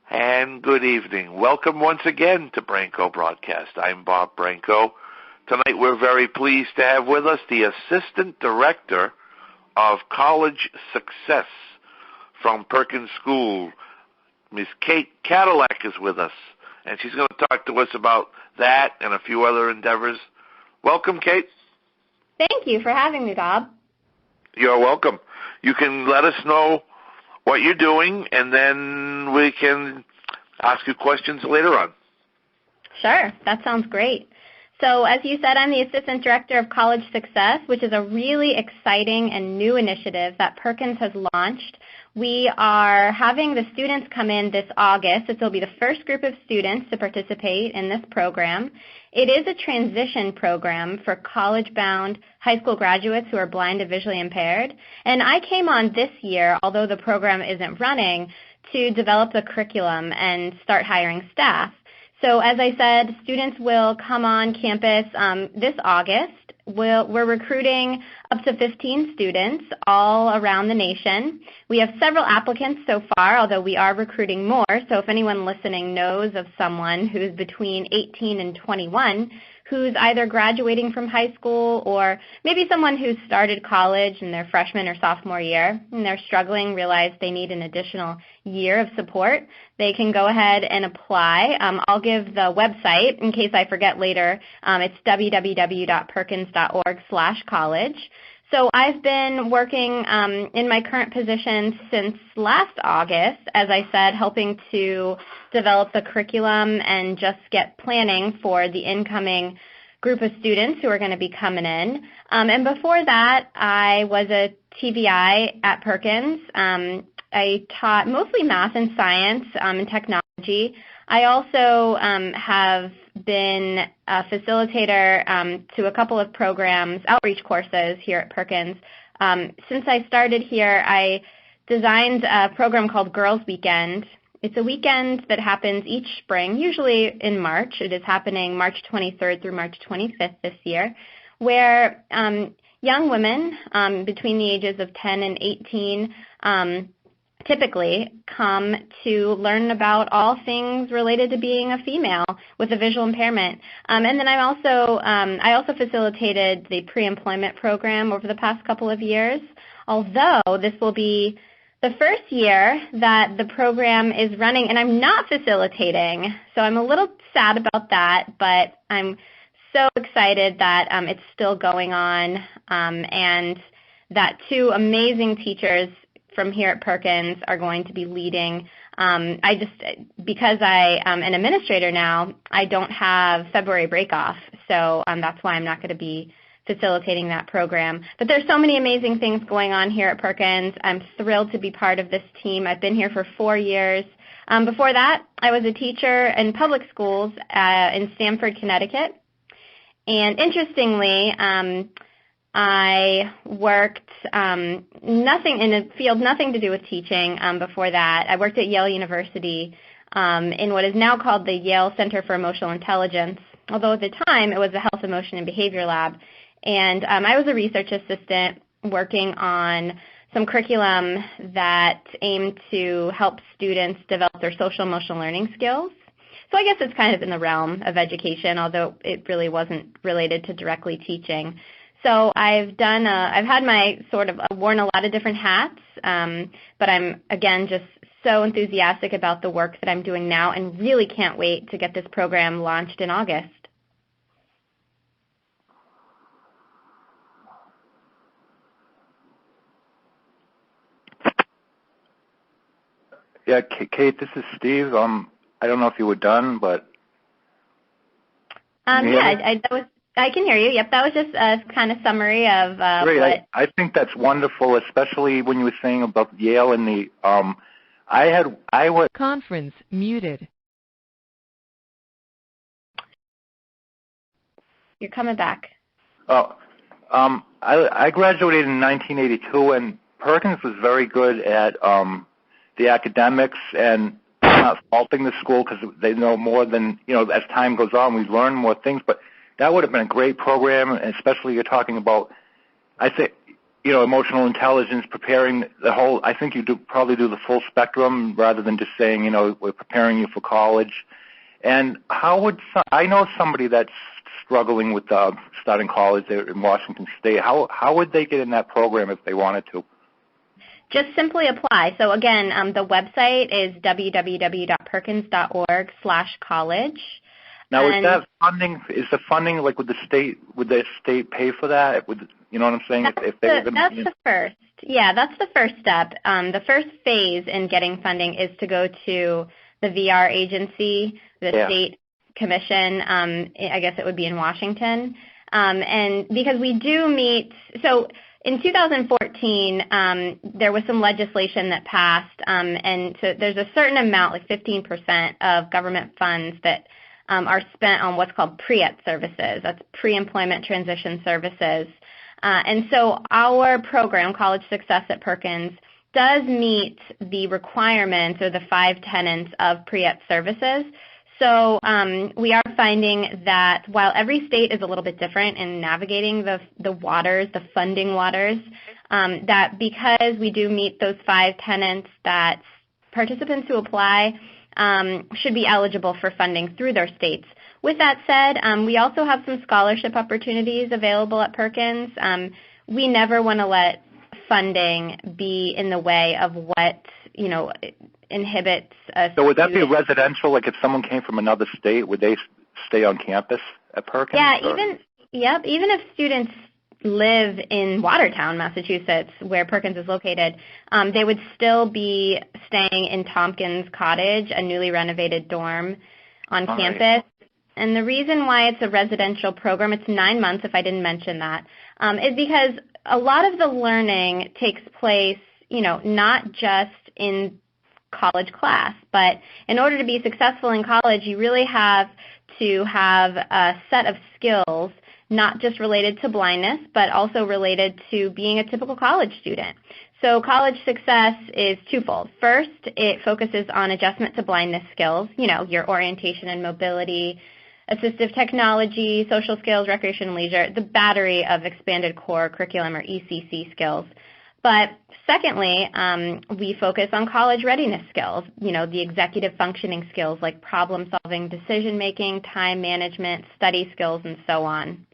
And good evening. Welcome once again to Branco Broadcast. I'm Bob Branco. Tonight we're very pleased to have with us the Assistant Director of College Success from Perkins School. Ms. Kate Katulak is with us, and she's going to talk to us about that and a few other endeavors. Welcome, Kate. Thank you for having me, Bob. You're welcome. You can let us know what you're doing, and then we can ask you questions later on. Sure, that sounds great. So as you said, I'm the Assistant Director of College Success, which is a really exciting and new initiative that Perkins has launched. We are having the students come in this August. This will be the first group of students to participate in this program. It is a transition program for college-bound high school graduates who are blind or visually impaired. And I came on this year, although the program isn't running, to develop the curriculum and start hiring staff. So as I said, students will come on campus this August. We're recruiting up to 15 students all around the nation. We have several applicants so far, although we are recruiting more. So if anyone listening knows of someone who's between 18 and 21 who's either graduating from high school or maybe someone who's started college in their freshman or sophomore year and they're struggling, realize they need an additional year of support, they can go ahead and apply. I'll give the website in case I forget later. It's www.perkins.org/college. So I've been working in my current position since last August, as I said, helping to develop the curriculum and just get planning for the incoming group of students who are going to be coming in. And before that, I was a TVI at Perkins. I taught mostly math and science and technology. I also have been a facilitator to a couple of programs, outreach courses here at Perkins. Since I started here, I designed a program called Girls Weekend. It's a weekend that happens each spring, usually in March. It is happening March 23rd through March 25th this year, where young women between the ages of 10 and 18 typically come to learn about all things related to being a female with a visual impairment. And then I also facilitated the pre-employment program over the past couple of years, although this will be the first year that the program is running and I'm not facilitating. So I'm a little sad about that, but I'm so excited that it's still going on and that two amazing teachers from here at Perkins are going to be leading. Because I am an administrator now, I don't have February break off, so that's why I'm not going to be facilitating that program. But there's so many amazing things going on here at Perkins. I'm thrilled to be part of this team. I've been here for 4 years. Before that, I was a teacher in public schools in Stamford, Connecticut. And interestingly, I worked nothing in a field, nothing to do with teaching before that. I worked at Yale University in what is now called the Yale Center for Emotional Intelligence, although at the time it was the Health, Emotion, and Behavior Lab. And I was a research assistant working on some curriculum that aimed to help students develop their social emotional learning skills. So I guess it's kind of in the realm of education, although it really wasn't related to directly teaching. So I've had my worn a lot of different hats, but I'm, again, just so enthusiastic about the work that I'm doing now and really can't wait to get this program launched in August. Yeah, Kate, this is Steve. I don't know if you were done, but... I can hear you. Yep, that was just a kind of summary of Great. what... I think that's wonderful, especially when you were saying about Yale and the... Conference muted. You're coming back. Oh, I graduated in 1982, and Perkins was very good at the academics and not faulting the school because they know more than, as time goes on, we learn more things, but that would have been a great program, and especially you're talking about, I think, emotional intelligence, preparing the whole. I think you probably do the full spectrum rather than just saying, we're preparing you for college. And how would I know somebody that's struggling with starting college there in Washington State? How would they get in that program if they wanted to? Just simply apply. So again, the website is www.perkins.org/college. Now, is that funding? Is the funding like would the state pay for that? You know what I'm saying? If they were that's the first. Yeah, that's the first step. The first phase in getting funding is to go to the VR agency, the state commission. I guess it would be in Washington, and because we do meet. So in 2014, there was some legislation that passed, and so there's a certain amount, like 15% of government funds that are spent on what's called pre-ET services. That's pre-employment transition services. And so our program, College Success at Perkins, does meet the requirements or the 5 tenets of pre-ET services. So we are finding that while every state is a little bit different in navigating the waters, the funding waters, that because we do meet those 5 tenets, that participants who apply should be eligible for funding through their states. With that said, we also have some scholarship opportunities available at Perkins. We never want to let funding be in the way of what, inhibits a So would that be residential? Like if someone came from another state, would they stay on campus at Perkins? Yeah, even if students live in Watertown, Massachusetts, where Perkins is located, they would still be staying in Tompkins Cottage, a newly renovated dorm on campus. Right. And the reason why it's a residential program, it's 9 months if I didn't mention that, is because a lot of the learning takes place, not just in college class, but in order to be successful in college, you really have to have a set of skills not just related to blindness, but also related to being a typical college student. So college success is twofold. First, it focuses on adjustment to blindness skills, your orientation and mobility, assistive technology, social skills, recreation and leisure, the battery of expanded core curriculum or ECC skills. But secondly, we focus on college readiness skills, the executive functioning skills like problem solving, decision making, time management, study skills, and so on.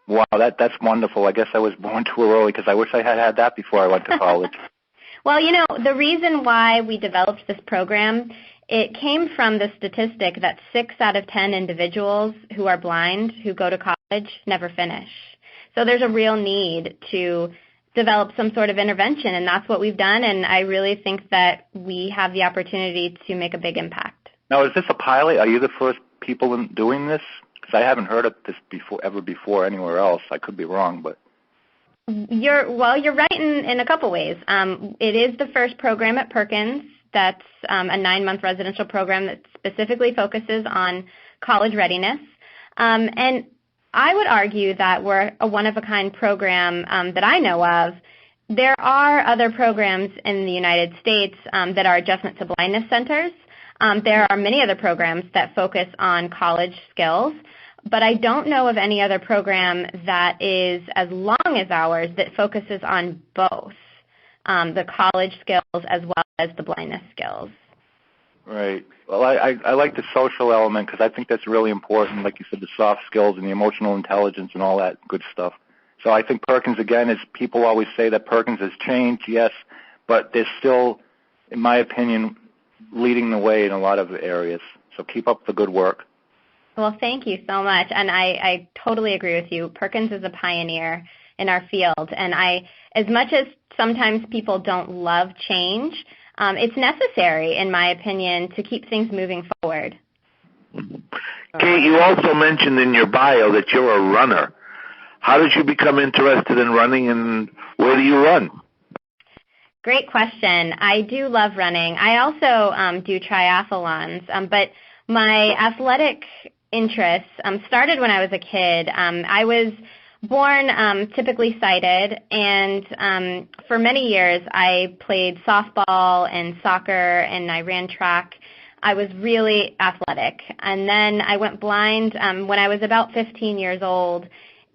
Wow, that's wonderful. I guess I was born too early because I wish I had had that before I went to college. Well, the reason why we developed this program, it came from the statistic that 6 out of 10 individuals who are blind who go to college never finish. So there's a real need to develop some sort of intervention, and that's what we've done, and I really think that we have the opportunity to make a big impact. Now, is this a pilot? Are you the first people doing this? Because I haven't heard of this ever before anywhere else. I could be wrong, but you're right in a couple ways. It is the first program at Perkins that's a 9-month residential program that specifically focuses on college readiness, and I would argue that we're a one-of-a-kind program that I know of. There are other programs in the United States that are adjustment to blindness centers. There are many other programs that focus on college skills, but I don't know of any other program that is as long as ours that focuses on both the college skills as well as the blindness skills. Right. Well, I like the social element because I think that's really important, like you said, the soft skills and the emotional intelligence and all that good stuff. So I think Perkins, again, is people always say that Perkins has changed, yes, but they're still, in my opinion, leading the way in a lot of areas. So keep up the good work. Well, thank you so much. And I totally agree with you. Perkins is a pioneer in our field. And as much as sometimes people don't love change, it's necessary, in my opinion, to keep things moving forward. Kate, you also mentioned in your bio that you're a runner. How did you become interested in running, and where do you run? Great question. I do love running. I also do triathlons, but my athletic interests started when I was a kid. I was born typically sighted, and for many years I played softball and soccer, and I ran track. I was really athletic. And then I went blind when I was about 15 years old,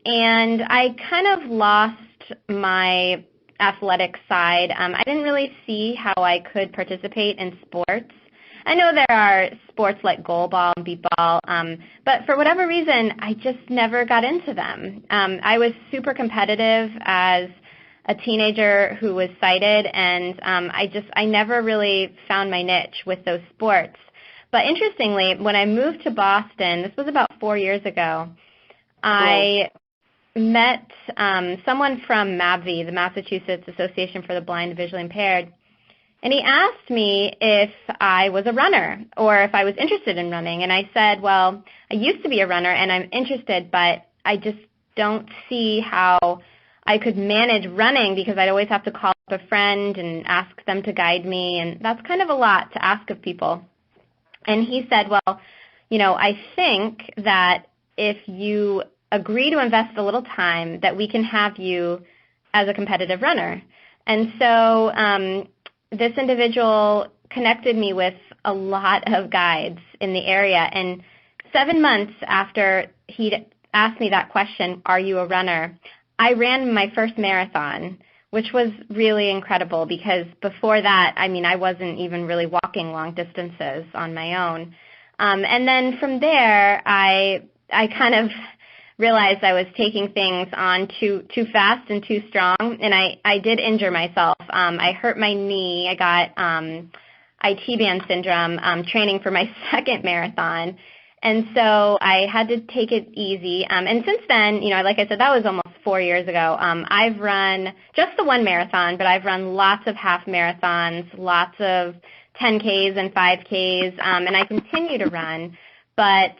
and I kind of lost my athletic side. I didn't really see how I could participate in sports. I know there are sports like goalball and beepball, but for whatever reason, I just never got into them. I was super competitive as a teenager who was sighted, and I never really found my niche with those sports. But interestingly, when I moved to Boston, this was about 4 years ago, I met someone from MAVI, the Massachusetts Association for the Blind and Visually Impaired, and he asked me if I was a runner or if I was interested in running. And I said, well, I used to be a runner and I'm interested, but I just don't see how I could manage running because I'd always have to call up a friend and ask them to guide me, and that's kind of a lot to ask of people. And he said, well, I think that if you agree to invest a little time, that we can have you as a competitive runner. And so this individual connected me with a lot of guides in the area. And 7 months after he'd asked me that question, are you a runner, I ran my first marathon, which was really incredible because before that, I wasn't even really walking long distances on my own. And then from there, I kind of realized I was taking things on too fast and too strong, and I did injure myself. I hurt my knee. I got IT band syndrome training for my second marathon, and so I had to take it easy. And since then, like I said, that was almost 4 years ago. I've run just the one marathon, but I've run lots of half marathons, lots of 10Ks and 5Ks, and I continue to run. But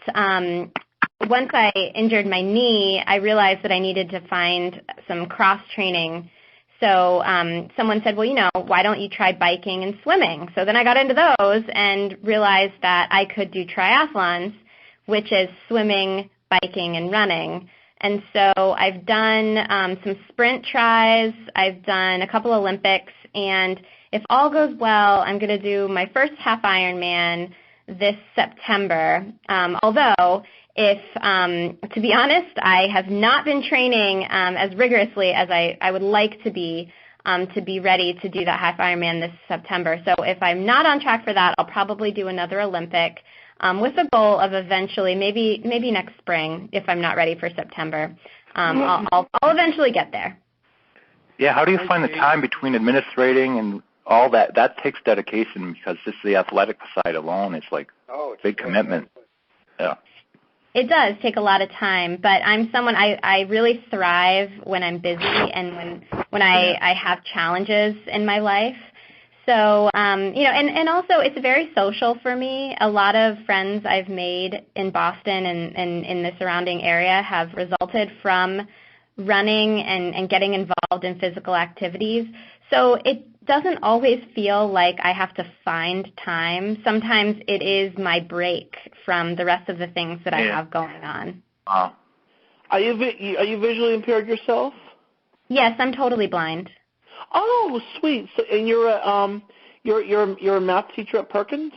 once I injured my knee, I realized that I needed to find some cross training. So someone said, well, why don't you try biking and swimming? So then I got into those and realized that I could do triathlons, which is swimming, biking, and running. And so I've done some sprint tries. I've done a couple Olympics. And if all goes well, I'm going to do my first half Ironman this September, although to be honest, I have not been training as rigorously as I would like to be ready to do that half Ironman this September. So if I'm not on track for that, I'll probably do another Olympic with the goal of eventually, maybe next spring, if I'm not ready for September. I'll eventually get there. Yeah, how do you find the time between administrating and all that? That takes dedication because just the athletic side alone is like a big commitment. Yeah. It does take a lot of time, but I'm someone, I really thrive when I'm busy and when I have challenges in my life. So, and also it's very social for me. A lot of friends I've made in Boston and in the surrounding area have resulted from running and getting involved in physical activities. So it doesn't always feel like I have to find time. Sometimes it is my break from the rest of the things that I have going on. Are you visually impaired yourself? Yes, I'm totally blind. Oh, sweet. So, and you're a math teacher at Perkins?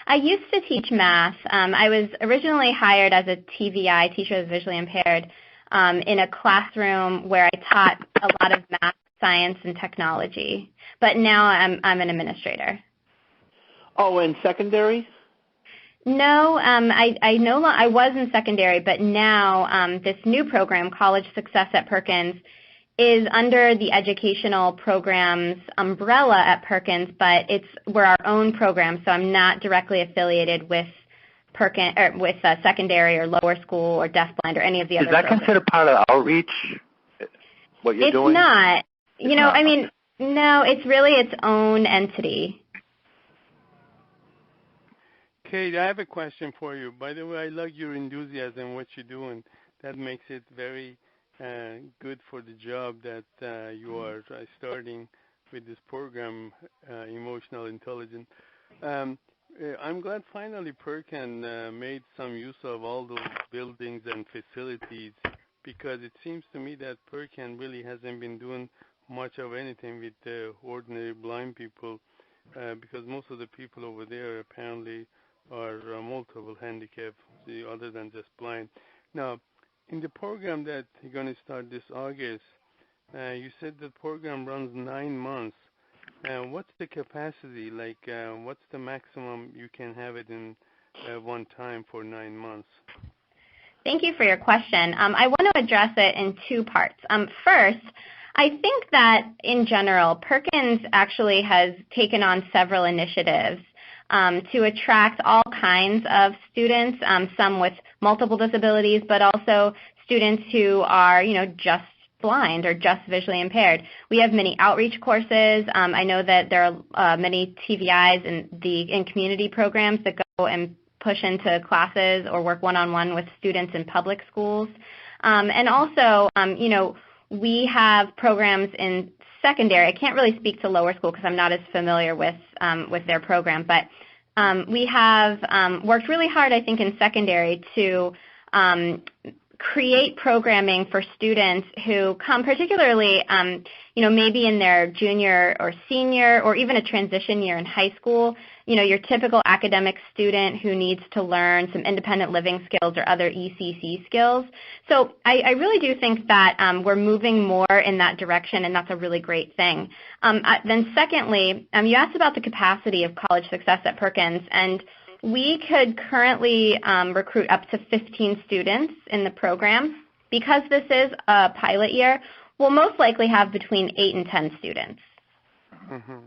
I used to teach math. I was originally hired as a TVI, teacher of visually impaired, in a classroom where I taught a lot of math, science, and technology. But now I'm an administrator. Oh, and secondary? No, I was in secondary, but now this new program, College Success at Perkins, is under the educational programs umbrella at Perkins, but we're our own program, so I'm not directly affiliated with Perkins or with secondary or lower school or deafblind or any of the other programs. Is that considered part of outreach? What you're doing? It's not. No, it's really its own entity. Kate, I have a question for you. By the way, I like your enthusiasm, what you're doing. That makes it very good for the job that you are starting with this program, Emotional Intelligence. I'm glad finally Perkins made some use of all those buildings and facilities, because it seems to me that Perkins really hasn't been doing much of anything with the ordinary blind people, because most of the people over there apparently are multiple handicaps other than just blind. Now, in the program that you're going to start this August, You said the program runs 9 months. What's the capacity? Like, what's the maximum you can have it in one time for 9 months? Thank you for your question. I want to address it in two parts. First, I think that in general, Perkins actually has taken on several initiatives to attract all kinds of students, some with multiple disabilities, but also students who are, just blind or just visually impaired. We have many outreach courses. I know that there are many TVIs in community programs that go and push into classes or work one-on-one with students in public schools. And also, we have programs in secondary. I can't really speak to lower school because I'm not as familiar with their program, but we have worked really hard, I think, in secondary to create programming for students who come particularly, maybe in their junior or senior or even a transition year in high school, your typical academic student who needs to learn some independent living skills or other ECC skills. So I really do think that we're moving more in that direction, and that's a really great thing. Then secondly, you asked about the capacity of college success at Perkins, and we could currently recruit up to 15 students in the program. Because this is a pilot year, we'll most likely have between 8 and 10 students. Mm-hmm.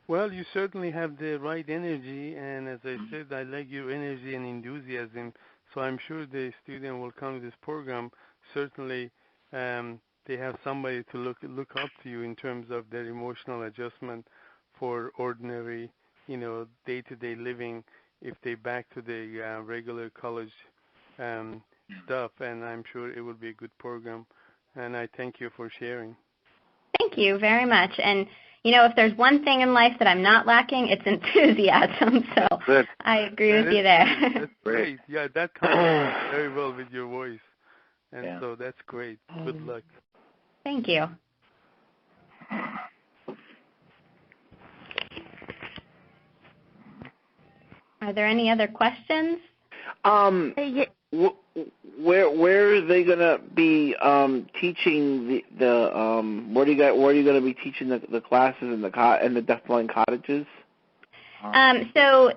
Well, you certainly have the right energy, and as I said, I like your energy and enthusiasm, so I'm sure the student will come to this program. Certainly, they have somebody to look up to you in terms of their emotional adjustment for ordinary day-to-day living if they back to the regular college stuff, and I'm sure it will be a good program, and I thank you for sharing. Thank you very much. And, if there's one thing in life that I'm not lacking, it's enthusiasm, so Good. I agree with you there. That's great. Yeah, that comes very well with your voice, and so that's great. Good luck. Thank you. Are there any other questions? Where are they going to be teaching where are you going to be teaching the classes in the deafblind cottages? So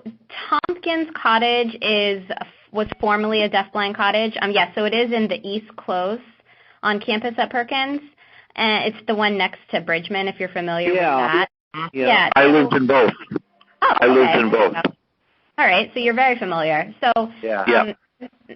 Tompkins Cottage was formerly a deafblind cottage. Yes, so it is in the East Close on campus at Perkins. It's the one next to Bridgman, if you're familiar with that. Yeah. I lived in both. Oh, I lived in both. All right, so you're very familiar. So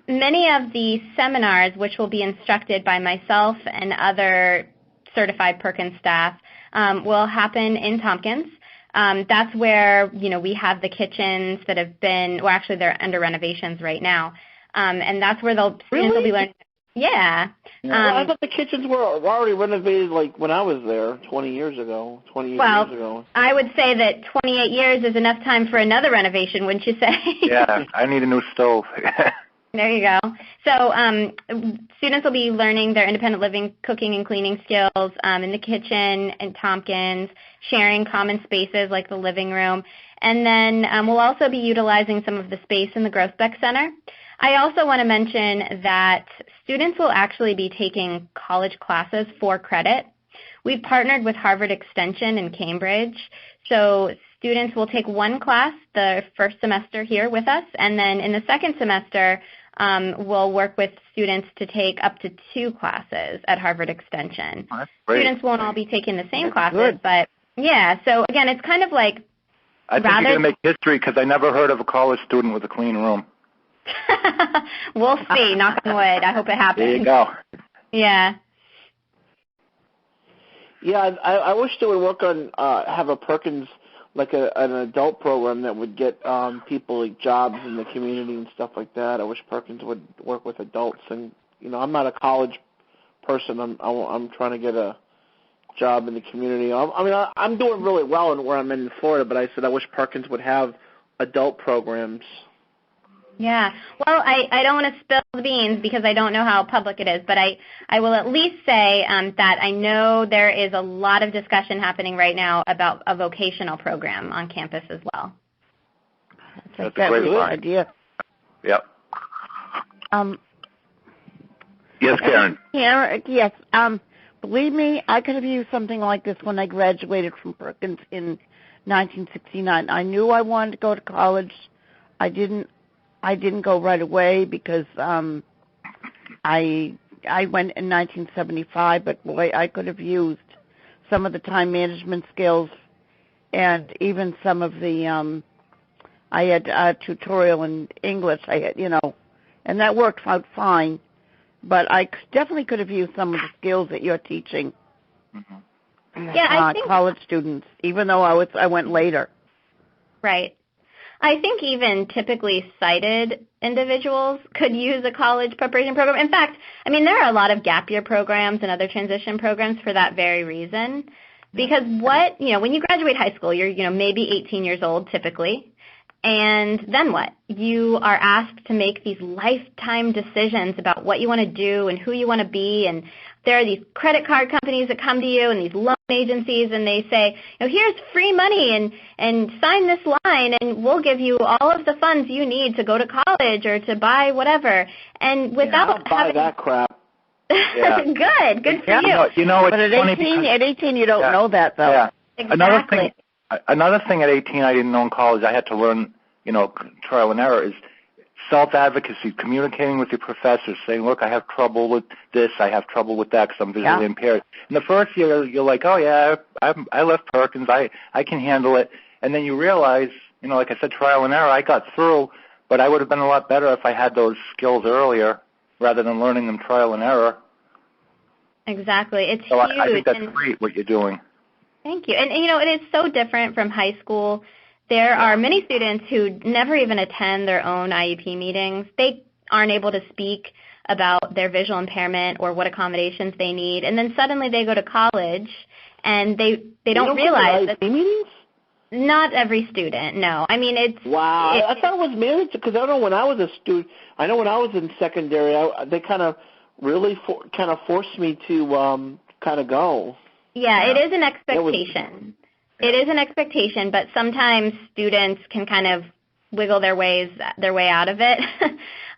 many of the seminars, which will be instructed by myself and other certified Perkins staff, will happen in Tompkins. That's where, we have the kitchens that have been, well, actually they're under renovations right now. And that's where students will be learning. Yeah. Well, I thought the kitchens were already renovated like when I was there 28 years ago. I would say that 28 years is enough time for another renovation, wouldn't you say? Yeah, I need a new stove. There you go. So students will be learning their independent living, cooking, and cleaning skills in the kitchen and Tompkins, sharing common spaces like the living room. And then we'll also be utilizing some of the space in the Grossbeck Center. I also want to mention that students will actually be taking college classes for credit. We've partnered with Harvard Extension in Cambridge, so students will take one class the first semester here with us, and then in the second semester, we'll work with students to take up to 2 classes at Harvard Extension. That's great. Students won't all be taking the same classes, but yeah, so again, it's kind of like I think you're going to make history because I never heard of a college student with a clean room. We'll see. Knock on wood. I hope it happens. There you go. Yeah. Yeah, I wish they would work on have a Perkins like an adult program that would get people like jobs in the community and stuff like that. I wish Perkins would work with adults, and I'm not a college person. I'm trying to get a job in the community. I'm doing really well in where I'm in Florida, but I said I wish Perkins would have adult programs. Yeah. Well, I don't want to spill the beans because I don't know how public it is, but I will at least say that I know there is a lot of discussion happening right now about a vocational program on campus as well. That's a great idea. Yep. Yes, Karen. Yes. Believe me, I could have used something like this when I graduated from Perkins in 1969. I knew I wanted to go to college. I didn't go right away because I went in 1975, but boy, I could have used some of the time management skills and even some of the I had a tutorial in English. I had, and that worked out fine. But I definitely could have used some of the skills that you're teaching. Mm-hmm. Yeah, I think college students, even though I went later. Right. I think even typically sighted individuals could use a college preparation program. In fact, there are a lot of gap year programs and other transition programs for that very reason. Because when you graduate high school, you're, maybe 18 years old typically. And then what? You are asked to make these lifetime decisions about what you want to do and who you want to be. And there are these credit card companies that come to you and these loan agencies, and they say, here's free money and sign this line, and we'll give you all of the funds you need to go to college or to buy whatever. And without buy that crap. Yeah. Good for you. But at 18, you don't know that, though. Yeah. Exactly. Another thing at 18 I didn't know in college, I had to learn, trial and error, is self-advocacy, communicating with your professors, saying, look, I have trouble with this, I have trouble with that because I'm visually impaired. In the first year, you're like, oh, yeah, I left Perkins, I can handle it. And then you realize, like I said, trial and error, I got through, but I would have been a lot better if I had those skills earlier rather than learning them trial and error. Exactly. It's so huge. I think that's great what you're doing. Thank you. And, it is so different from high school. There are many students who never even attend their own IEP meetings. They aren't able to speak about their visual impairment or what accommodations they need. And then suddenly they go to college and they don't realize that. Meetings? Not every student, no. It's... Wow. I thought it was managed because I don't know when I was a student. I know when I was in secondary, they kind of really forced me to kind of go. Yeah, it is an expectation. It is an expectation, but sometimes students can kind of wiggle their way out of it,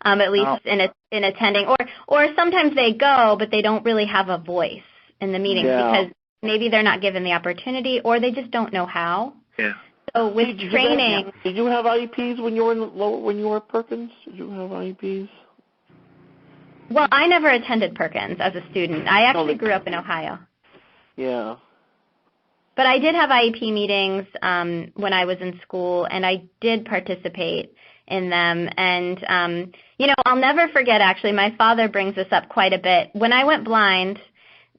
at least in attending. Or sometimes they go, but they don't really have a voice in the meetings because maybe they're not given the opportunity or they just don't know how. Yeah. So with training... Did you have IEPs when you were at Perkins? Did you have IEPs? Well, I never attended Perkins as a student. I actually grew up in Ohio. Yeah. But I did have IEP meetings when I was in school, and I did participate in them. And, I'll never forget, actually, my father brings this up quite a bit. When I went blind,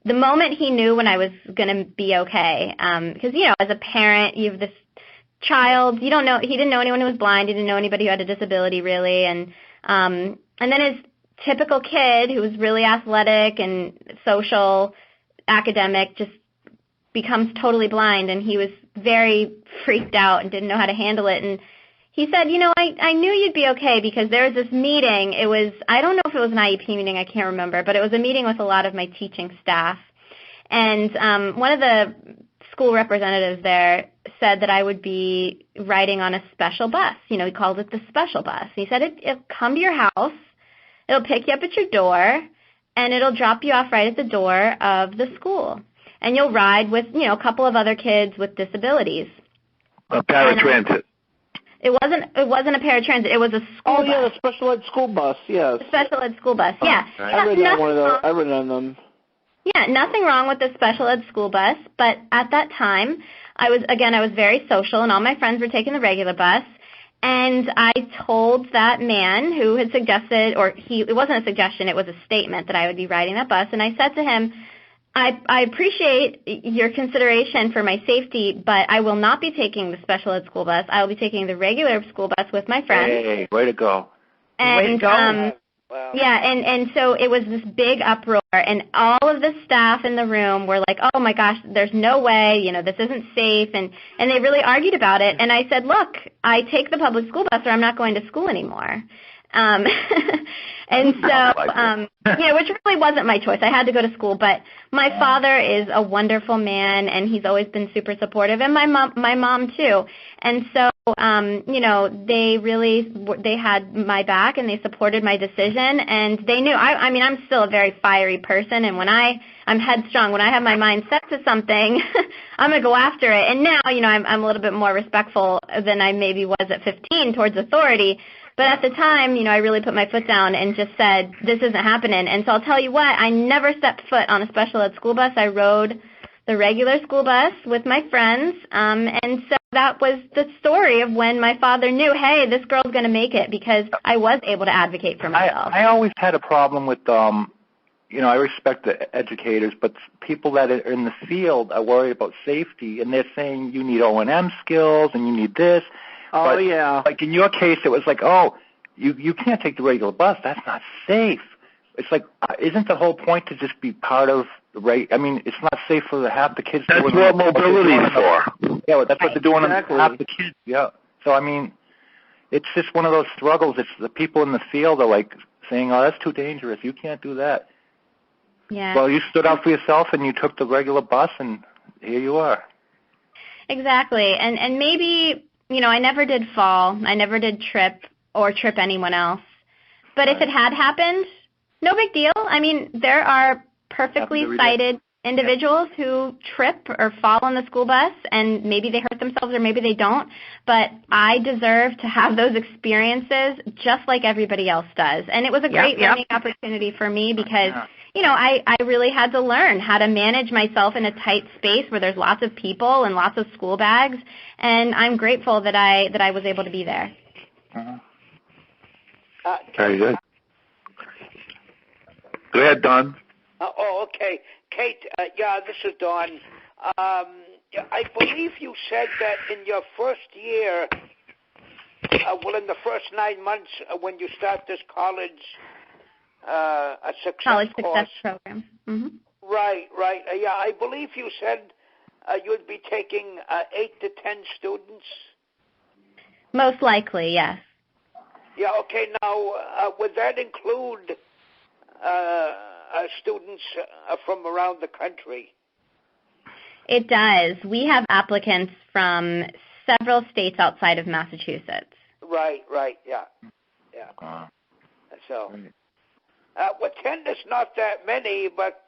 the moment he knew when I was going to be okay, because, as a parent, you have this child, he didn't know anyone who was blind, he didn't know anybody who had a disability, really. And then his typical kid who was really athletic and social, academic, just becomes totally blind, and he was very freaked out and didn't know how to handle it. And he said, I knew you'd be okay because there was this meeting. It was, I don't know if it was an IEP meeting, I can't remember, but it was a meeting with a lot of my teaching staff. And one of the school representatives there said that I would be riding on a special bus. He called it the special bus. He said it'll come to your house, it'll pick you up at your door, and it'll drop you off right at the door of the school. And you'll ride with, a couple of other kids with disabilities. A paratransit. It wasn't a paratransit. It was a school bus. Oh, yeah, the special ed school bus, yes. The special ed school bus, yeah. I read on one of those. I read on them. Yeah, nothing wrong with the special ed school bus, but at that time, I was very social, and all my friends were taking the regular bus. And I told that man who had suggested, it wasn't a suggestion, it was a statement that I would be riding that bus, and I said to him, I appreciate your consideration for my safety, but I will not be taking the special ed school bus. I will be taking the regular school bus with my friends. Hey, way to go. And, way to go. Wow. Yeah, and so it was this big uproar, and all of the staff in the room were like, oh, my gosh, there's no way, this isn't safe, and they really argued about it. And I said, look, I take the public school bus or I'm not going to school anymore. And so, which really wasn't my choice. I had to go to school, but my father is a wonderful man, and he's always been super supportive, and my mom too. And so, they had my back, and they supported my decision, and they knew. I mean, I'm still a very fiery person, and when I'm headstrong. When I have my mind set to something, I'm going to go after it. And now, I'm a little bit more respectful than I maybe was at 15 towards authority. But at the time, I really put my foot down and just said, this isn't happening. And so I'll tell you what, I never stepped foot on a special ed school bus. I rode the regular school bus with my friends. And so that was the story of when my father knew, hey, this girl's going to make it, because I was able to advocate for myself. I always had a problem with, I respect the educators, but people that are in the field are worried about safety, and they're saying you need O&M skills and you need this. Oh, but, yeah. Like in your case, it was like, oh, you can't take the regular bus. That's not safe. It's like, isn't the whole point to just be part of the rate? I mean, it's not safe for half the kids. That's what mobility is for. Yeah, well, that's what they're doing Exactly. on half the kids. Yeah. So, I mean, it's just one of those struggles. It's the people in the field are like saying, oh, that's too dangerous. You can't do that. Yeah. Well, you stood up for yourself and you took the regular bus, and here you are. Exactly. And maybe, I never did fall. I never did trip or trip anyone else. But if it had happened, no big deal. I mean, there are perfectly sighted individuals who trip or fall on the school bus, and maybe they hurt themselves or maybe they don't. But I deserve to have those experiences just like everybody else does. And it was a great learning opportunity for me because I really had to learn how to manage myself in a tight space where there's lots of people and lots of school bags, and I'm grateful that I was able to be there. Very good. Go ahead, Don. Okay. Kate, this is Don. I believe you said that in your first year, in the first 9 months when you start this college College course. Success Program. Mm-hmm. Right. I believe you said you'd be taking 8 to 10 students. Most likely, yes. Yeah, okay. Now, would that include students from around the country? It does. We have applicants from several states outside of Massachusetts. Right, yeah. So, 10 is not that many, but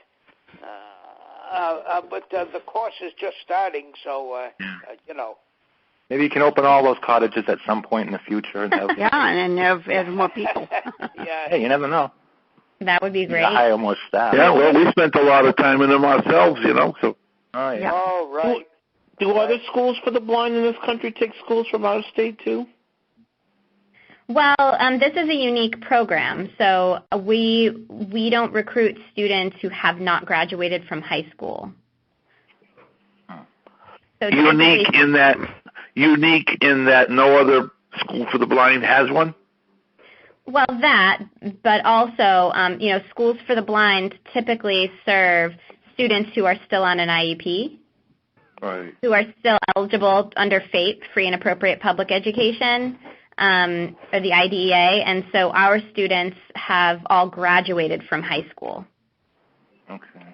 the course is just starting, so, Maybe you can open all those cottages at some point in the future. And have and have more people. Yeah. Hey, you never know. That would be great. You hire more staff. Yeah, well, we spent a lot of time in them ourselves, so. Oh, yeah. Oh, right. Do other schools for the blind in this country take schools from out of state, too? Well, this is a unique program, so we don't recruit students who have not graduated from high school. So unique in that no other school for the blind has one? Well, that, but also, schools for the blind typically serve students who are still on an IEP, right, who are still eligible under FAPE, Free and Appropriate Public Education, or the IDEA, and so our students have all graduated from high school. Okay.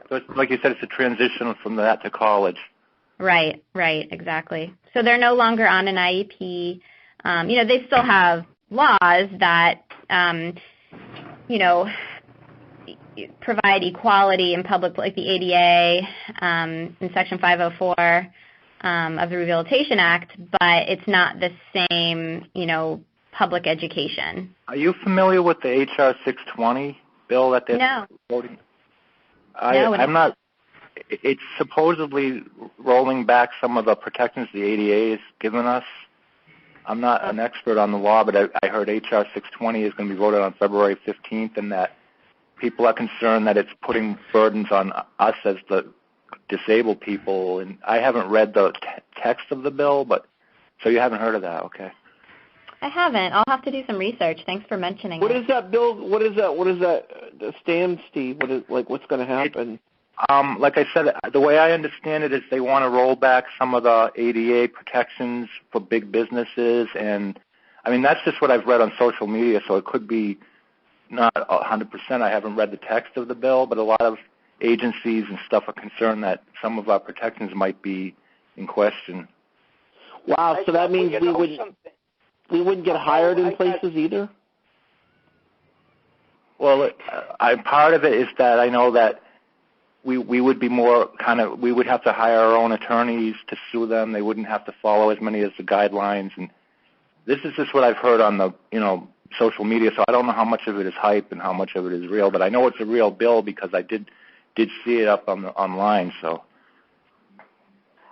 So it's, like you said, it's a transition from that to college. Right, exactly. So they're no longer on an IEP. They still have laws that, provide equality in public, like the ADA in Section 504 of the Rehabilitation Act, but it's not the same, public education. Are you familiar with the HR 620 bill that they're voting? I'm not. It's supposedly rolling back some of the protections the ADA has given us. I'm not an expert on the law, but I heard HR 620 is going to be voted on February 15th, and that people are concerned that it's putting burdens on us as the disabled people. And I haven't read the text of the bill, but so you haven't heard of that, okay? I haven't. I'll have to do some research. Thanks for mentioning What it. is that bill? What is that stand, Steve? What's going to happen? Like I said, the way I understand it is they want to roll back some of the ADA protections for big businesses, and I mean, that's just what I've read on social media, so it could be not 100%. I haven't read the text of the bill, but a lot of agencies and stuff are concerned that some of our protections might be in question. Wow, so that means we wouldn't get hired in places either? Well, part of it is that I know that we would be more we would have to hire our own attorneys to sue them. They wouldn't have to follow as many as the guidelines. And this is just what I've heard on the, social media, so I don't know how much of it is hype and how much of it is real, but I know it's a real bill because I did see it up online, so.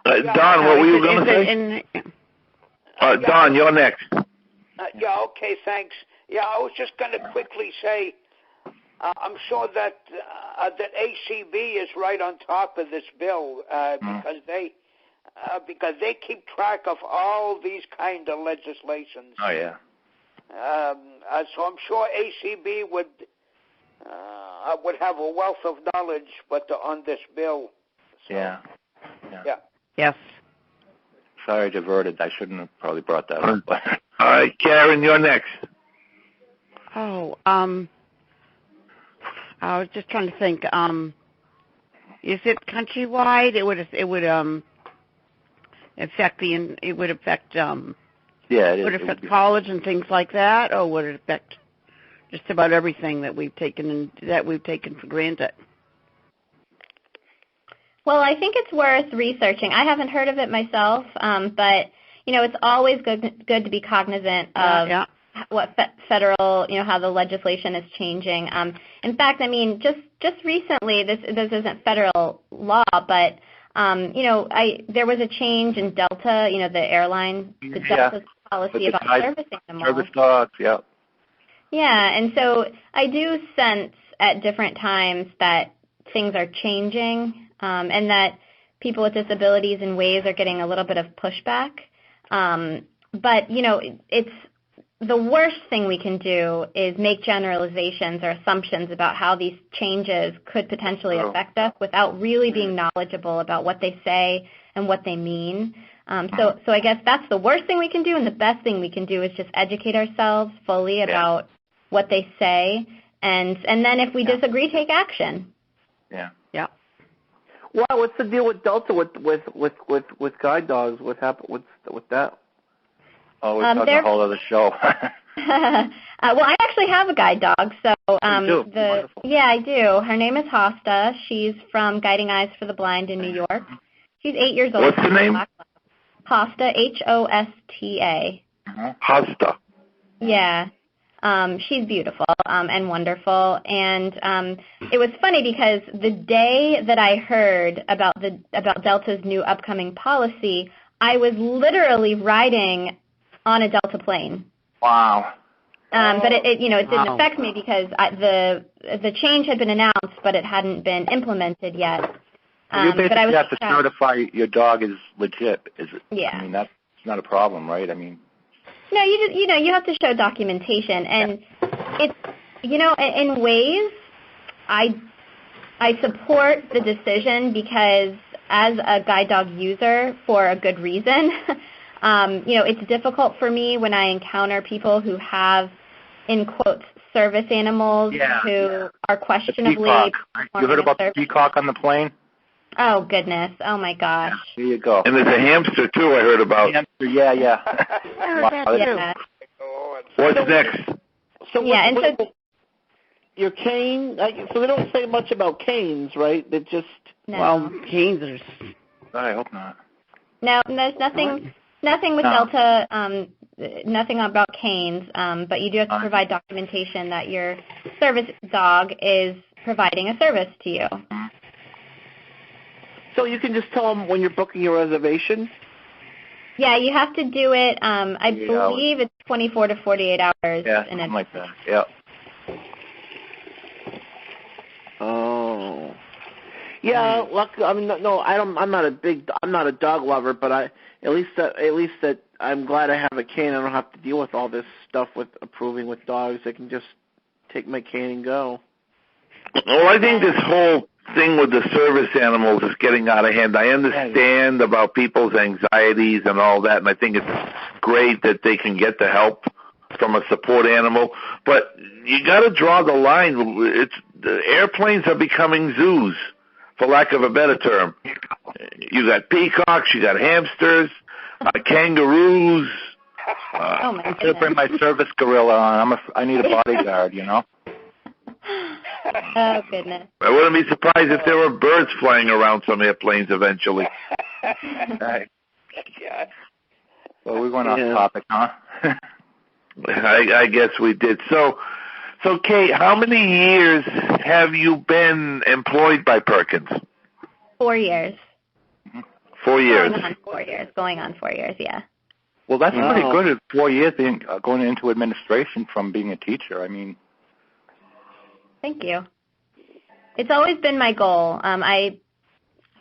Don, what were you going to say? Don, you're next. Okay, thanks. Yeah, I was just going to quickly say, I'm sure that ACB is right on top of this bill because they keep track of all these kind of legislations. Oh yeah. So I'm sure ACB would have a wealth of knowledge, on this bill. So, yeah. Yes. Sorry, I diverted. I shouldn't have probably brought that up. All right, Karen, you're next. Oh, I was just trying to think. Is it countrywide? It would affect yeah, it is. Would it affect college and things like that, or would it affect just about everything that we've taken for granted? Well, I think it's worth researching. I haven't heard of it myself, but it's always good to be cognizant of what federal, how the legislation is changing. In fact, I mean, just recently, this isn't federal law, but there was a change in Delta, the airline, the Delta's policy about servicing them all. Service dogs, yeah. Yeah, and so I do sense at different times that things are changing, and that people with disabilities in ways are getting a little bit of pushback. But, it's the worst thing we can do is make generalizations or assumptions about how these changes could potentially affect us without really being knowledgeable about what they say and what they mean. So I guess that's the worst thing we can do, and the best thing we can do is just educate ourselves fully about what they say, and then if we disagree, take action. Yeah. Yeah. Wow, what's the deal with Delta with guide dogs? What happened with that? Oh, we're talking a whole other show. Well, I actually have a guide dog, so you do? yeah, I do. Her name is Hosta. She's from Guiding Eyes for the Blind in New York. She's 8 years old. What's the name? Hosta, Hosta. Hosta. Yeah. She's beautiful and wonderful, and it was funny because the day that I heard about Delta's new upcoming policy, I was literally riding on a Delta plane. Wow. But it didn't affect me because the change had been announced, but it hadn't been implemented yet. You basically but I was have to certify your dog is legit. Is it? Yeah. I mean, that's not a problem, right? I mean. No, you have to show documentation, and it's in ways I support the decision because as a guide dog user for a good reason, it's difficult for me when I encounter people who have, in quotes, service animals who are questionably. You heard about the peacock on the plane? Oh goodness! Oh my gosh! There you go. And there's a hamster too. I heard about. Hamster, yeah. I heard that too. What's next? So your cane. So they don't say much about canes, right? They just canes are. I hope not. No, there's nothing with Delta. Nothing about canes. But you do have to provide documentation that your service dog is providing a service to you. So you can just tell them when you're booking your reservation? Yeah, you have to do it, I believe it's 24 to 48 hours. Yeah, something like that, yeah. Oh. Yeah, I'm not a dog lover, but at least that I'm glad I have a cane. I don't have to deal with all this stuff with approving with dogs. I can just take my cane and go. Well, I think this whole thing with the service animals is getting out of hand. I understand about people's anxieties and all that, and I think it's great that they can get the help from a support animal. But you got to draw the line. The airplanes are becoming zoos, for lack of a better term. You got peacocks, you got hamsters, kangaroos. Oh my I should bring my service gorilla on. I need a bodyguard, you know. Oh goodness. I wouldn't be surprised if there were birds flying around some airplanes eventually. Right. Yeah. Well, we went off topic, huh? I guess we did. So Kate, how many years have you been employed by Perkins? 4 years. 4 years. Going on 4 years, yeah. Well, that's pretty good at 4 years going into administration from being a teacher. I mean, thank you. It's always been my goal.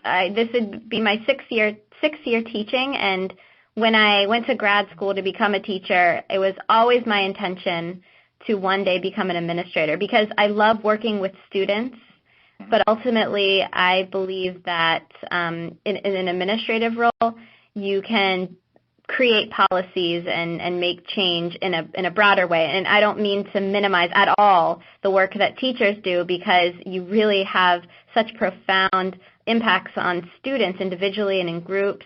This would be my sixth year teaching, and when I went to grad school to become a teacher, it was always my intention to one day become an administrator because I love working with students, but ultimately I believe that in an administrative role, you can create policies and make change in a broader way. And I don't mean to minimize at all the work that teachers do because you really have such profound impacts on students individually and in groups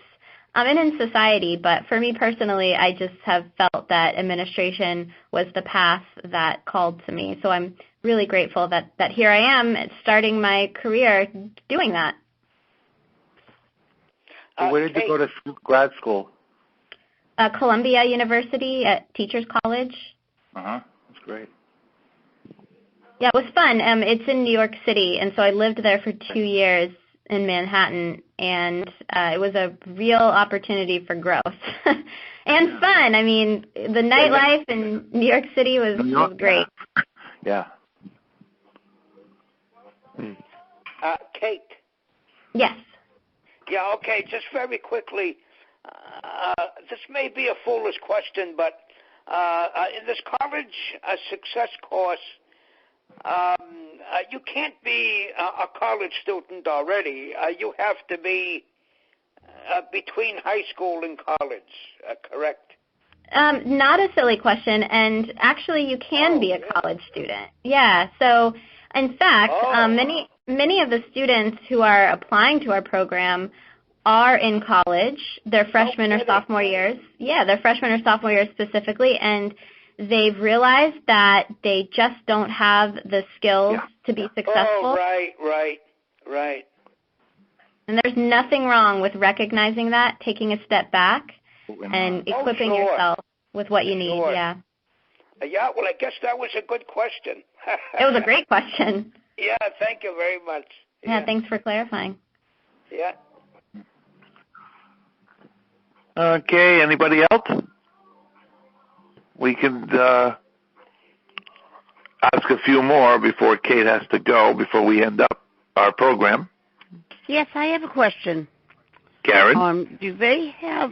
and in society. But for me personally, I just have felt that administration was the path that called to me. So I'm really grateful that here I am starting my career doing that. Where did you go to grad school? Columbia University at Teachers College. That's great. Yeah, it was fun. It's in New York City, and so I lived there for 2 years in Manhattan, and it was a real opportunity for growth and fun. I mean, the nightlife in New York City was great. Yeah. Kate. Yes. Yeah, okay, just very quickly. This may be a foolish question, but in this college success course, you can't be a college student already. You have to be between high school and college, correct? Not a silly question, and actually you can be a college student. Yeah, so in fact, many of the students who are applying to our program are in college. They're freshman or sophomore years. Yeah, they're freshman or sophomore years specifically, and they've realized that they just don't have the skills to be successful. Oh, right. And there's nothing wrong with recognizing that, taking a step back, and equipping yourself with what you need. Yeah. Yeah, well, I guess that was a good question. It was a great question. Yeah, thank you very much. Yeah, thanks for clarifying. Yeah. Okay, anybody else? We can ask a few more before Kate has to go, before we end up our program. Yes, I have a question. Karen? Do they have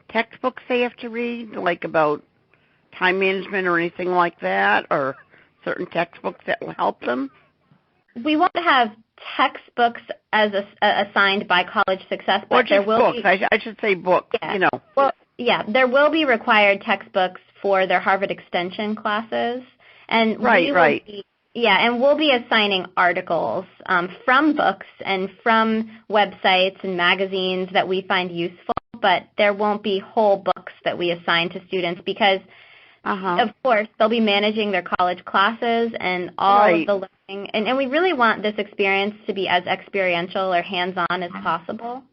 textbooks they have to read, like about time management or anything like that, or certain textbooks that will help them? We won't have textbooks as assigned by College Success, but or just there will books. be. I should say books. Yeah. You know. Well, yeah, there will be required textbooks for their Harvard Extension classes, and right. And we'll be assigning articles from books and from websites and magazines that we find useful, but there won't be whole books that we assign to students because, of course, they'll be managing their college classes and all of the learning. And we really want this experience to be as experiential or hands-on as possible.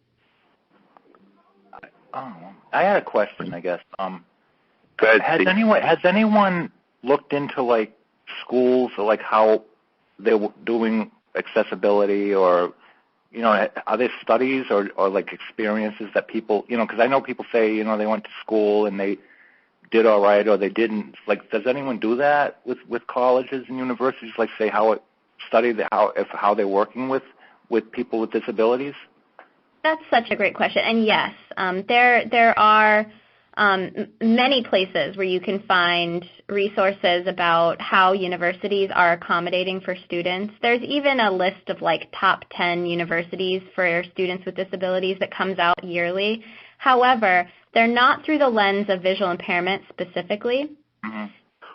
I had a question, I guess. Has anyone looked into, like, schools or, like, how they're doing accessibility or, you know, are there studies or like, experiences that people, you know, because I know people say, you know, they went to school and they did all right or they didn't. Like, does anyone do that with colleges and universities, like, say how they're working with people with disabilities? That's such a great question. And yes, there are many places where you can find resources about how universities are accommodating for students. There's even a list of like top 10 universities for students with disabilities that comes out yearly. However, they're not through the lens of visual impairment specifically. Mm-hmm.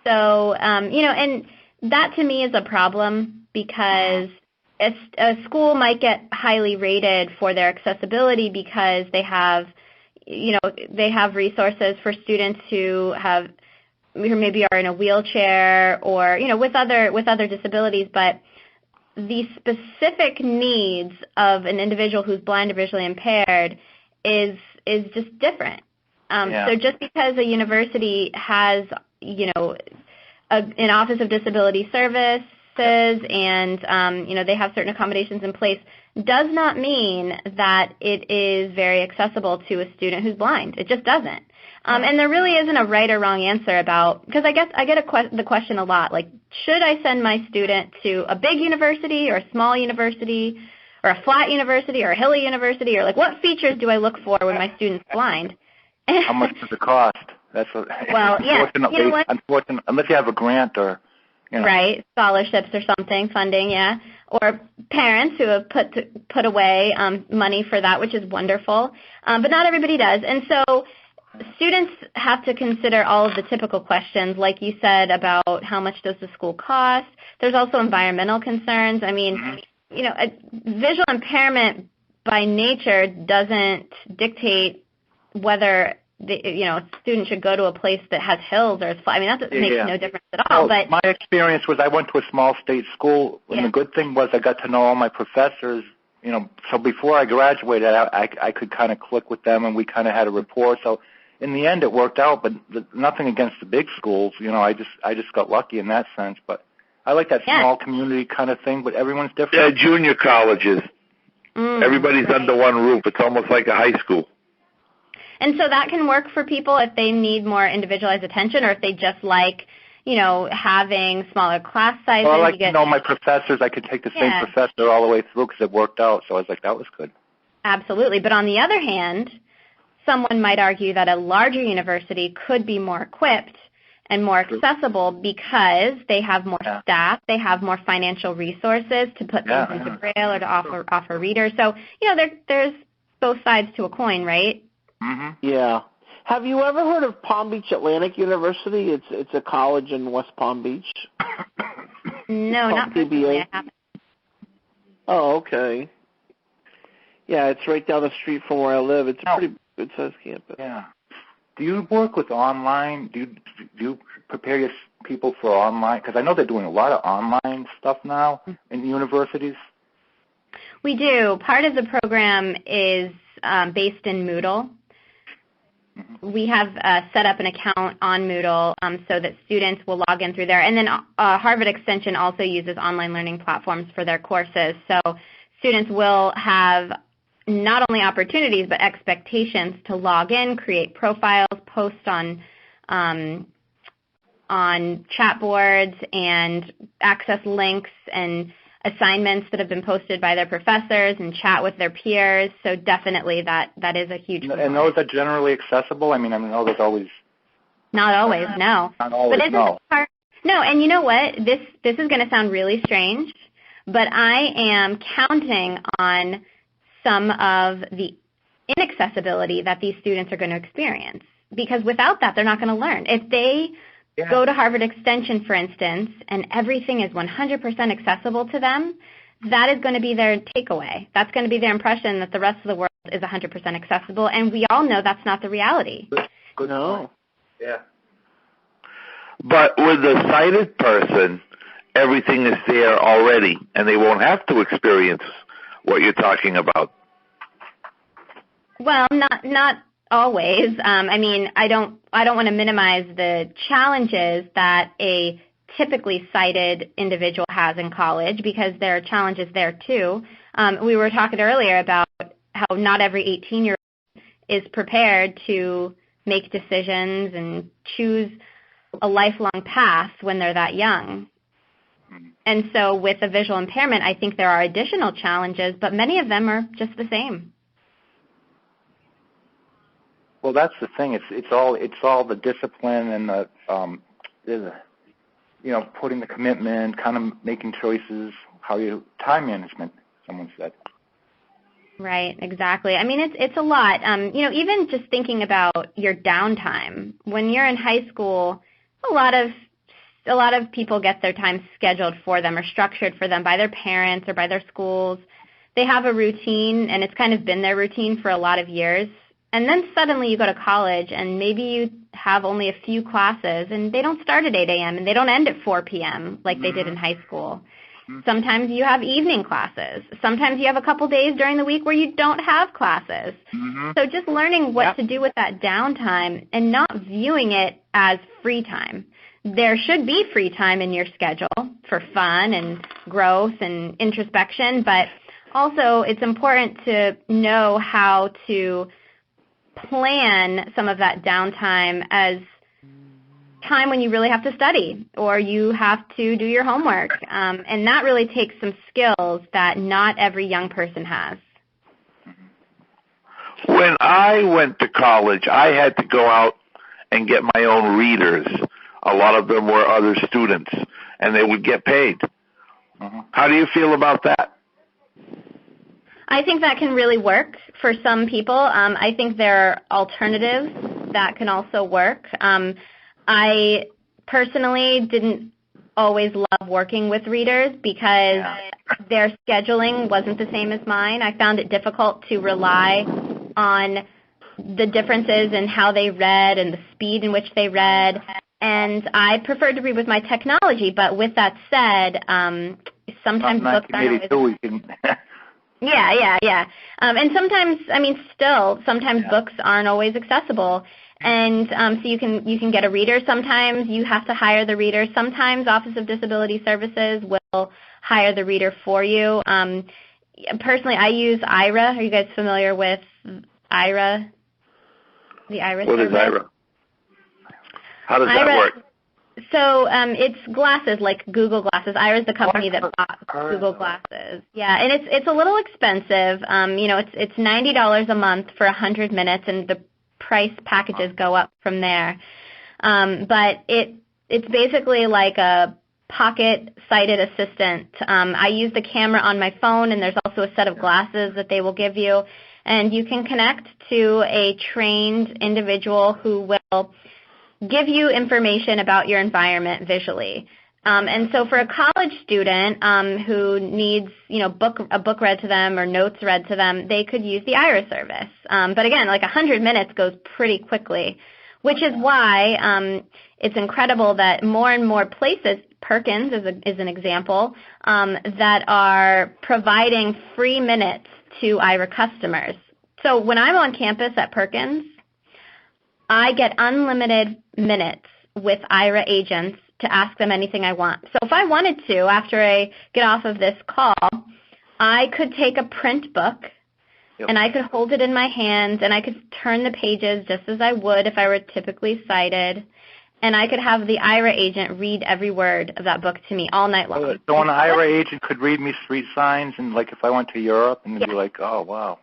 So, and that to me is a problem because a school might get highly rated for their accessibility because they have resources for students who maybe are in a wheelchair or, with other disabilities, but the specific needs of an individual who's blind or visually impaired is just different. So just because a university has, an Office of Disability Services and, they have certain accommodations in place does not mean that it is very accessible to a student who's blind. It just doesn't. And there really isn't a right or wrong answer because I get the question a lot, like, should I send my student to a big university or a small university or a flat university or a hilly university, or like what features do I look for when my student's blind? How much does it cost? That's what. Well, yeah. Unfortunately, unless you have a grant or. Right, scholarships or something, funding, yeah, or parents who have put away money for that, which is wonderful, but not everybody does, and so students have to consider all of the typical questions, like you said, about how much does the school cost. There's also environmental concerns. I mean, visual impairment by nature doesn't dictate whether a student should go to a place that has hills or is flat. I mean, that makes no difference at all. Well, but my experience was I went to a small state school, and the good thing was I got to know all my professors. So before I graduated, I could kind of click with them, and we kind of had a rapport. So in the end, it worked out. But nothing against the big schools. I just got lucky in that sense. But I like that small community kind of thing. But everyone's different. Yeah, junior colleges. Everybody's under one roof. It's almost like a high school. And so that can work for people if they need more individualized attention, or if they just like, having smaller class sizes. Well, I like to know my professors. I could take the same professor all the way through because it worked out. So I was like, that was good. Absolutely. But on the other hand, someone might argue that a larger university could be more equipped and more accessible because they have more staff, they have more financial resources to put things into Braille or to offer readers. So, there's both sides to a coin, right? Mm-hmm. Yeah. Have you ever heard of Palm Beach Atlantic University? It's a college in West Palm Beach. No, not personally. I haven't. Oh, okay. Yeah, it's right down the street from where I live. It's a pretty good-sized campus. Yeah. Do you work with online? Do you prepare your people for online? Because I know they're doing a lot of online stuff now in universities. We do. Part of the program is based in Moodle. We have set up an account on Moodle so that students will log in through there. And then Harvard Extension also uses online learning platforms for their courses. So students will have not only opportunities but expectations to log in, create profiles, post on chat boards, and access links and assignments that have been posted by their professors and chat with their peers. So definitely that is a huge component. And those are generally accessible? I know there's always... Not always, no. Not always, no. No, and you know what? This is going to sound really strange, but I am counting on some of the inaccessibility that these students are going to experience, because without that, they're not going to learn. If they go to Harvard Extension, for instance, and everything is 100% accessible to them, that is going to be their takeaway. That's going to be their impression that the rest of the world is 100% accessible, and we all know that's not the reality. Good. No. Yeah. But with a sighted person, everything is there already, and they won't have to experience what you're talking about. Well, not always. I don't want to minimize the challenges that a typically sighted individual has in college, because there are challenges there too. We were talking earlier about how not every 18-year-old is prepared to make decisions and choose a lifelong path when they're that young. And so with a visual impairment, I think there are additional challenges, but many of them are just the same. Well, that's the thing. It's all the discipline and the putting the commitment, kind of making choices, time management, someone said. Right, exactly. It's a lot. Even just thinking about your downtime. When you're in high school, A lot of people get their time scheduled for them or structured for them by their parents or by their schools. They have a routine, and it's kind of been their routine for a lot of years. And then suddenly you go to college, and maybe you have only a few classes, and they don't start at 8 a.m., and they don't end at 4 p.m. like they did in high school. Sometimes you have evening classes. Sometimes you have a couple days during the week where you don't have classes. So just learning what to do with that downtime and not viewing it as free time. There should be free time in your schedule for fun and growth and introspection, but also it's important to know how to plan some of that downtime as time when you really have to study or you have to do your homework. And that really takes some skills that not every young person has. When I went to college, I had to go out and get my own readers. A lot of them were other students, and they would get paid. How do you feel about that? I think that can really work for some people. I think there are alternatives that can also work. I personally didn't always love working with readers because their scheduling wasn't the same as mine. I found it difficult to rely on the differences in how they read and the speed in which they read. And I preferred to read with my technology, but with that said, sometimes books aren't always... Yeah. And sometimes, sometimes books aren't always accessible. And so you can get a reader. Sometimes you have to hire the reader. Sometimes Office of Disability Services will hire the reader for you. Personally, I use IRA. Are you guys familiar with IRA? The IRA service? What is IRA? How does that work? So it's glasses, like Google Glasses. IRA is the company that bought Google Glasses. Yeah, and it's a little expensive. It's $90 a month for 100 minutes, and the price packages go up from there. But it's basically like a pocket-sighted assistant. I use the camera on my phone, and there's also a set of glasses that they will give you, and you can connect to a trained individual who will give you information about your environment visually. And so for a college student who needs, a book read to them or notes read to them, they could use the IRA service. But again, like 100 minutes goes pretty quickly, which is why it's incredible that more and more places, Perkins is an example, that are providing free minutes to IRA customers. So when I'm on campus at Perkins, I get unlimited minutes with IRA agents to ask them anything I want. So if I wanted to, after I get off of this call, I could take a print book and I could hold it in my hands and I could turn the pages just as I would if I were typically sighted, and I could have the IRA agent read every word of that book to me all night long. So an IRA agent could read me street signs, and like if I went to Europe, and they'd be like, oh, wow.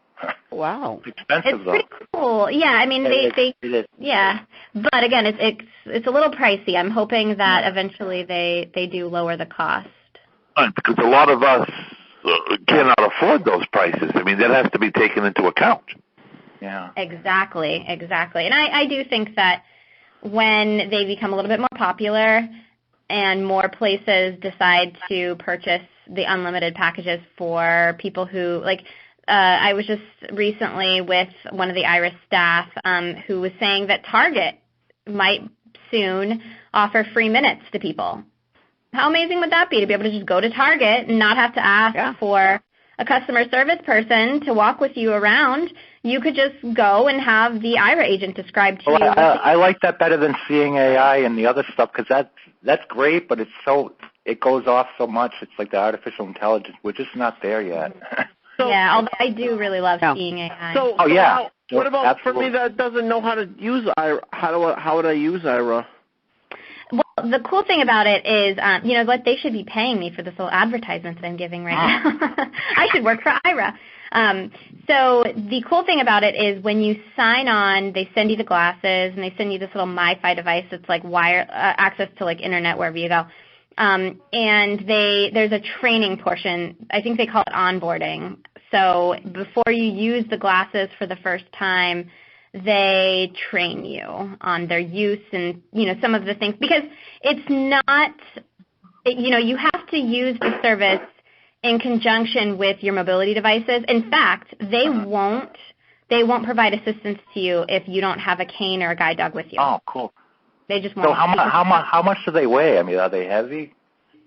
Wow. It's expensive, it's pretty cool. Yeah, they yeah. But again, it's a little pricey. I'm hoping that eventually they do lower the cost. Because a lot of us cannot afford those prices. I mean, that has to be taken into account. Yeah. Exactly. And I do think that when they become a little bit more popular and more places decide to purchase the unlimited packages for people who, I was just recently with one of the IRA staff who was saying that Target might soon offer free minutes to people. How amazing would that be to be able to just go to Target and not have to ask for a customer service person to walk with you around? You could just go and have the IRA agent describe to you. I like that better than seeing AI and the other stuff, because that's great, but it goes off so much. It's like the artificial intelligence. We're just not there yet. Although I do really love seeing AI. What about for me that doesn't know how to use IRA? How would I use IRA? Well, the cool thing about it is, they should be paying me for this little advertisement that I'm giving right now. I should work for IRA. So the cool thing about it is when you sign on, they send you the glasses and they send you this little MiFi device that's like access to internet wherever you go. And there's a training portion. I think they call it onboarding. So before you use the glasses for the first time, they train you on their use and, some of the things, because it's not, you have to use the service in conjunction with your mobility devices. In fact, they won't provide assistance to you if you don't have a cane or a guide dog with you. Oh, cool. They just won't. So how much do they weigh? I mean, are they heavy?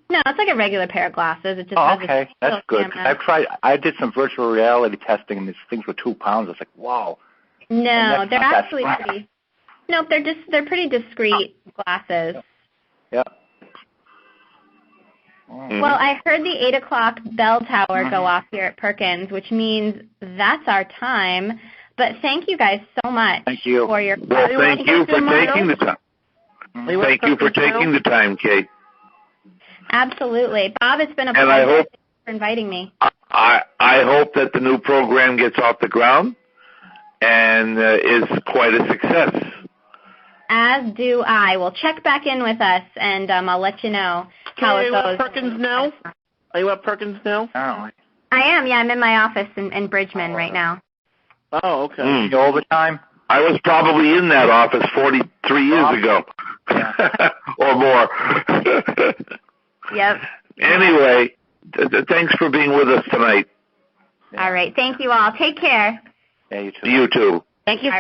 No, it's like a regular pair of glasses. It just okay, that's good. I did some virtual reality testing, and these things were 2 pounds. It's like, wow. No, they're actually pretty. Nope, they're pretty discreet glasses. Yeah. Well, I heard the 8 o'clock bell tower go off here at Perkins, which means that's our time. But thank you guys so much for your Well, thank you for taking the time. Thank you for taking the time, Kate. Absolutely. Bob, it's been a pleasure. Thanks for inviting me. I hope that the new program gets off the ground and is quite a success. As do I. Well, check back in with us, and I'll let you know how it goes. Are you at Perkins now? Are you at Perkins now? Oh. I am, yeah. I'm in my office in Bridgman right now. Oh, okay. All the time? I was probably in that office 43 years ago or more. Yep. Anyway, thanks for being with us tonight. All right. Thank you all. Take care. Yeah, you too. You too. Thank you.